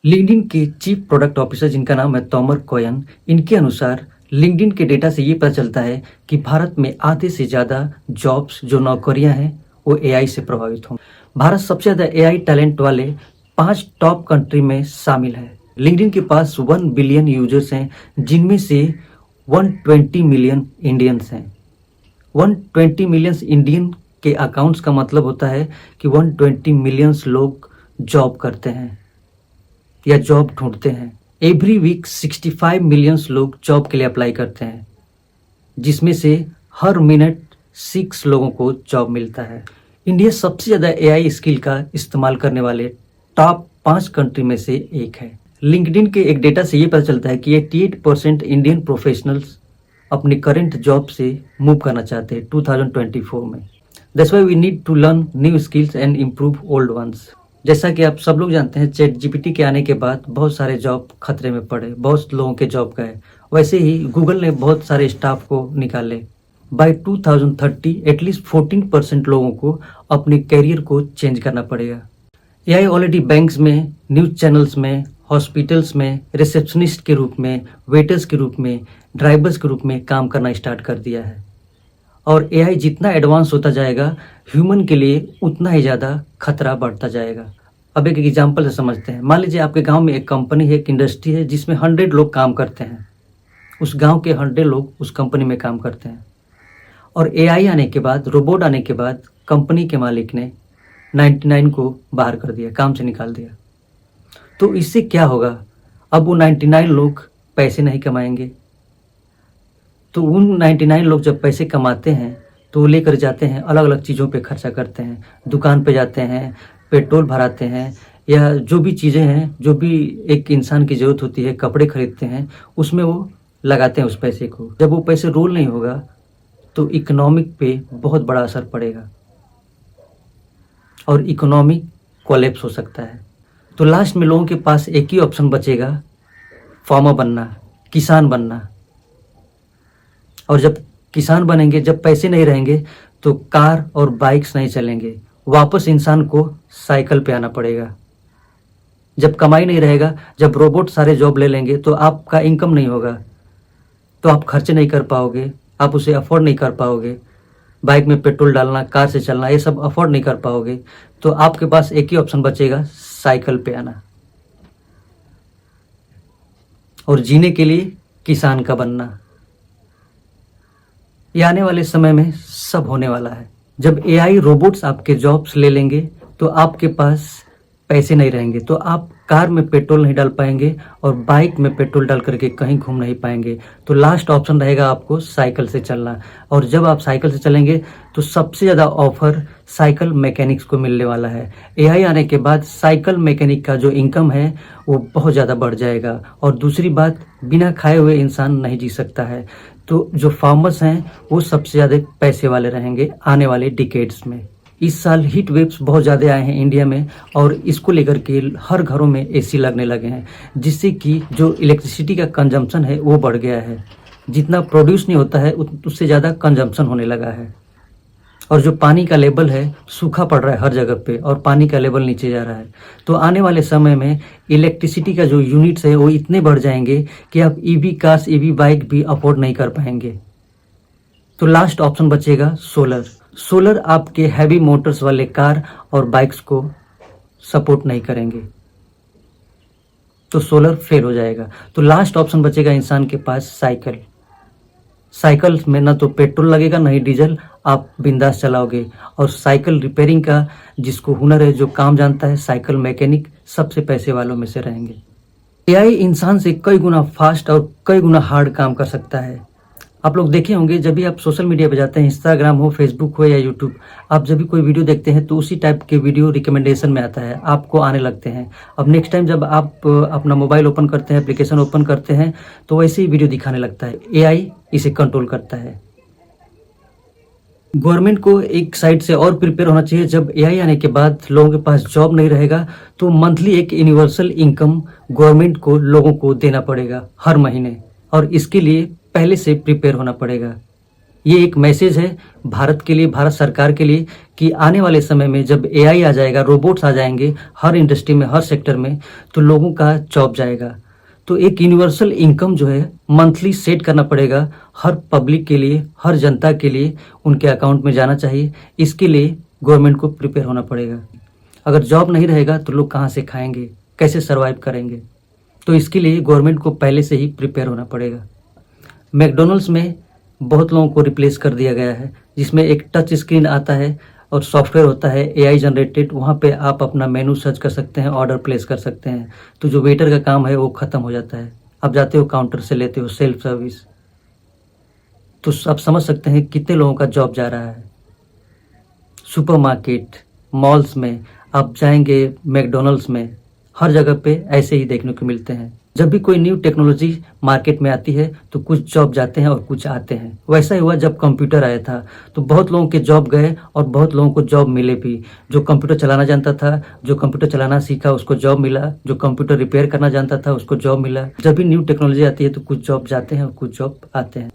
LinkedIn के chief product officer जिनका नाम है तोमर कोयन, इनके अनुसार लिंक्डइन के डेटा से ये पता चलता है कि भारत में आधे से ज़्यादा जॉब्स जो नौकरियां हैं वो एआई से प्रभावित हों। भारत सबसे ज़्यादा एआई टैलेंट वाले 5 टॉप कंट्री में शामिल है। लिंक्डइन के पास 1 बिलियन यूजर्स हैं, जिनमें से 120 मिलियन इंडियंस हैं। 120 मिलियन इंडियन के अकाउंट्स का मतलब होता है कि 120 मिलियंस लोग जॉब करते हैं या जॉब ढूंढते हैं। एवरी वीक 65 मिलियंस लोग जॉब के लिए अप्लाई करते हैं, जिसमें से हर मिनट 6 लोगों को जॉब मिलता है। इंडिया सबसे ज़्यादा एआई स्किल का इस्तेमाल करने वाले टॉप 5 कंट्री में से एक है। लिंक्डइन के एक डेटा से ये पता चलता है कि 88% इंडियन प्रोफेशनल्स अपनी करंट जॉब से मूव करना चाहते हैं 2024 में। That's why we need to learn new skills and improve old ones. जैसा कि आप सब लोग जानते हैं, चैट जीपीटी के आने के बाद बहुत सारे जॉब खतरे में पड़े, बहुत लोगों के जॉब गए। वैसे ही गूगल ने बहुत सारे स्टाफ को निकाले। बाय 2030 एटलीस्ट 14% लोगों को अपने करियर को चेंज करना पड़ेगा। एआई ऑलरेडी बैंक्स में, न्यूज चैनल्स में, हॉस्पिटल्स में रिसेप्शनिस्ट के रूप में, वेटर्स के रूप में, ड्राइवर्स के रूप में काम करना स्टार्ट कर दिया है। और एआई जितना एडवांस होता जाएगा, ह्यूमन के लिए उतना ही ज़्यादा खतरा बढ़ता जाएगा। अब एक एग्जांपल से समझते हैं। मान लीजिए आपके गांव में एक कंपनी है, एक इंडस्ट्री है, जिसमें 100 लोग काम करते हैं। उस गांव के 100 लोग उस कंपनी में काम करते हैं। और एआई आने के बाद, रोबोट आने के बाद, कंपनी के मालिक ने 99 को बाहर कर दिया, काम से निकाल दिया। तो इससे क्या होगा? अब वो 99 लोग पैसे नहीं कमाएंगे। तो उन 99 लोग जब पैसे कमाते हैं तो वो लेकर जाते हैं, अलग अलग चीज़ों पे खर्चा करते हैं, दुकान पे जाते हैं, पेट्रोल भराते हैं, या जो भी चीज़ें हैं, जो भी एक इंसान की ज़रूरत होती है, कपड़े खरीदते हैं, उसमें वो लगाते हैं उस पैसे को। जब वो पैसे रोल नहीं होगा तो इकोनॉमिक पे बहुत बड़ा असर पड़ेगा और इकोनॉमी कोलैप्स हो सकता है। तो लास्ट में लोगों के पास एक ही ऑप्शन बचेगा, फार्मर बनना, किसान बनना। और जब किसान बनेंगे, जब पैसे नहीं रहेंगे, तो कार और बाइक्स नहीं चलेंगे, वापस इंसान को साइकिल पे आना पड़ेगा। जब कमाई नहीं रहेगा, जब रोबोट सारे जॉब ले लेंगे, तो आपका इनकम नहीं होगा, तो आप खर्चे नहीं कर पाओगे, आप उसे अफोर्ड नहीं कर पाओगे। बाइक में पेट्रोल डालना, कार से चलना, ये सब अफोर्ड नहीं कर पाओगे। तो आपके पास एक ही ऑप्शन बचेगा, साइकिल पे आना और जीने के लिए किसान का बनना। ये आने वाले समय में सब होने वाला है। जब एआई रोबोट्स आपके जॉब्स ले लेंगे तो आपके पास पैसे नहीं रहेंगे, तो आप कार में पेट्रोल नहीं डाल पाएंगे और बाइक में पेट्रोल डाल करके कहीं घूम नहीं पाएंगे। तो लास्ट ऑप्शन रहेगा आपको साइकिल से चलना। और जब आप साइकिल से चलेंगे तो सबसे ज़्यादा ऑफर साइकिल मैकेनिक्स को मिलने वाला है। एआई आने के बाद साइकिल मैकेनिक का जो इनकम है वो बहुत ज़्यादा बढ़ जाएगा। और दूसरी बात, बिना खाए हुए इंसान नहीं जी सकता है। तो जो फार्मर्स हैं वो सबसे ज़्यादा पैसे वाले रहेंगे आने वाले डिकेड्स में। इस साल हीट वेव्स बहुत ज़्यादा आए हैं इंडिया में, और इसको लेकर के हर घरों में एसी लगने लगे हैं, जिससे कि जो इलेक्ट्रिसिटी का कंजम्पशन है वो बढ़ गया है। जितना प्रोड्यूस नहीं होता है उससे ज़्यादा कंजम्पशन होने लगा है। और जो पानी का लेवल है, सूखा पड़ रहा है हर जगह पे, और पानी का लेवल नीचे जा रहा है। तो आने वाले समय में इलेक्ट्रिसिटी का जो यूनिट्स है वो इतने बढ़ जाएंगे कि आप ईवी कार्स, ईवी बाइक भी अफोर्ड नहीं कर पाएंगे। तो लास्ट ऑप्शन बचेगा सोलर। सोलर आपके हैवी मोटर्स वाले कार और बाइक्स को सपोर्ट नहीं करेंगे, तो सोलर फेल हो जाएगा। तो लास्ट ऑप्शन बचेगा इंसान के पास साइकिल। साइकिल में ना तो पेट्रोल लगेगा, ना ही डीजल, आप बिंदास चलाओगे। और साइकिल रिपेयरिंग का जिसको हुनर है, जो काम जानता है, साइकिल मैकेनिक सबसे पैसे वालों में से रहेंगे। एआई इंसान से कई गुना फास्ट और कई गुना हार्ड काम कर सकता है। आप लोग देखे होंगे, जब भी आप सोशल मीडिया पे जाते हैं, इंस्टाग्राम हो, फेसबुक हो या यूट्यूब, आप जब भी कोई वीडियो देखते हैं तो उसी टाइप के वीडियो रिकमेंडेशन में आता है, आपको आने लगते हैं। अब नेक्स्ट टाइम जब आप अपना मोबाइल ओपन करते हैं, एप्लीकेशन ओपन करते हैं, तो वैसे ही वीडियो दिखाने लगता है। एआई इसे कंट्रोल करता है। गवर्नमेंट को एक साइड से और प्रिपेयर होना चाहिए। जब एआई आने के बाद लोगों के पास जॉब नहीं रहेगा, तो मंथली एक यूनिवर्सल इनकम गवर्नमेंट को लोगों को देना पड़ेगा हर महीने, और इसके लिए पहले से प्रिपेयर होना पड़ेगा। ये एक मैसेज है भारत के लिए, भारत सरकार के लिए, कि आने वाले समय में जब एआई आ जाएगा, रोबोट्स आ जाएंगे हर इंडस्ट्री में, हर सेक्टर में, तो लोगों का जॉब जाएगा। तो एक यूनिवर्सल इनकम जो है मंथली सेट करना पड़ेगा हर पब्लिक के लिए, हर जनता के लिए, उनके अकाउंट में जाना चाहिए। इसके लिए गवर्नमेंट को प्रिपेयर होना पड़ेगा। अगर जॉब नहीं रहेगा तो लोग कहाँ से खाएंगे, कैसे सर्वाइव करेंगे? तो इसके लिए गवर्नमेंट को पहले से ही प्रिपेयर होना पड़ेगा। मैकडोनल्ड्स में बहुत लोगों को रिप्लेस कर दिया गया है, जिसमें एक टच स्क्रीन आता है और सॉफ्टवेयर होता है एआई जनरेटेड। वहाँ पे आप अपना मेनू सर्च कर सकते हैं, ऑर्डर प्लेस कर सकते हैं। तो जो वेटर का काम है वो ख़त्म हो जाता है। आप जाते हो काउंटर से लेते हो, सेल्फ सर्विस। तो आप समझ सकते हैं कितने लोगों का जॉब जा रहा है। सुपरमार्केट, मॉल्स में आप जाएंगे, मैकडोनल्ड्स में, हर जगह पे ऐसे ही देखने को मिलते हैं। जब भी कोई न्यू टेक्नोलॉजी मार्केट में आती है तो कुछ जॉब जाते हैं और कुछ आते हैं। वैसा ही हुआ जब कंप्यूटर आया था, तो बहुत लोगों के जॉब गए और बहुत लोगों को जॉब मिले भी। जो कंप्यूटर चलाना जानता था, जो कंप्यूटर चलाना सीखा, उसको जॉब मिला। जो कंप्यूटर रिपेयर करना जानता था, उसको जॉब मिला। जब भी न्यू टेक्नोलॉजी आती है तो कुछ जॉब जाते हैं और कुछ जॉब आते हैं।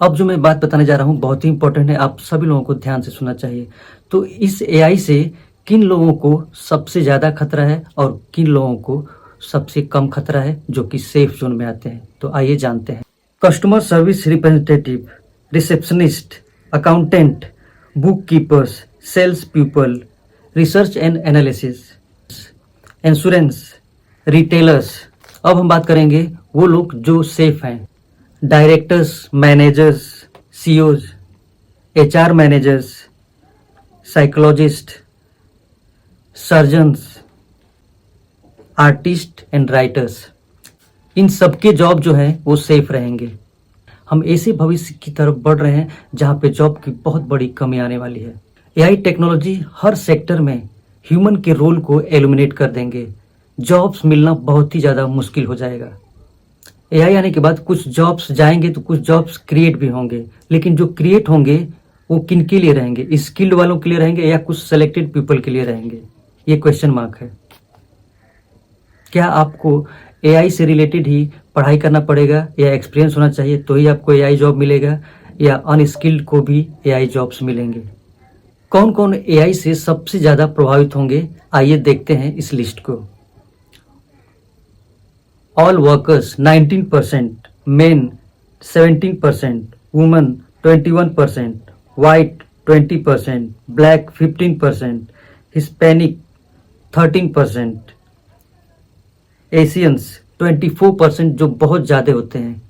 अब जो मैं बात बताने जा रहा हूँ बहुत ही इंपॉर्टेंट है, आप सभी लोगों को ध्यान से सुनना चाहिए। तो इस एआई से किन लोगों को सबसे ज़्यादा खतरा है और किन लोगों को सबसे कम खतरा है, जो कि सेफ जोन में आते हैं? तो आइए जानते हैं। Customer service representative, receptionist, accountant, book keepers, sales people, research and analysis, insurance, retailers. अब हम बात करेंगे वो लोग जो सेफ हैं। Directors, managers, CEOs, HR managers, psychologist, surgeons, artist and writers. इन सबके जॉब जो है वो सेफ रहेंगे। हम ऐसे भविष्य की तरफ बढ़ रहे हैं जहाँ पे जॉब की बहुत बड़ी कमी आने वाली है। एआई टेक्नोलॉजी हर सेक्टर में ह्यूमन के रोल को एलिमिनेट कर देंगे। जॉब्स मिलना बहुत ही ज़्यादा मुश्किल हो जाएगा। एआई आने के बाद कुछ जॉब्स जाएंगे तो कुछ जॉब्स क्रिएट भी होंगे, लेकिन जो क्रिएट होंगे वो किन के लिए रहेंगे? स्किल्ड वालों के लिए रहेंगे या कुछ सेलेक्टेड पीपल के लिए रहेंगे? ये क्वेश्चन मार्क है। क्या आपको एआई से रिलेटेड ही पढ़ाई करना पड़ेगा या एक्सपीरियंस होना चाहिए तो ही आपको एआई जॉब मिलेगा, या अनस्किल्ड को भी एआई जॉब्स मिलेंगे? कौन कौन एआई से सबसे ज़्यादा प्रभावित होंगे, आइए देखते हैं इस लिस्ट को। All workers 19%, main 17%, women 21%, white 20%, black 15%, Hispanic 13%, Asians 24%, जो बहुत ज़्यादा होते हैं।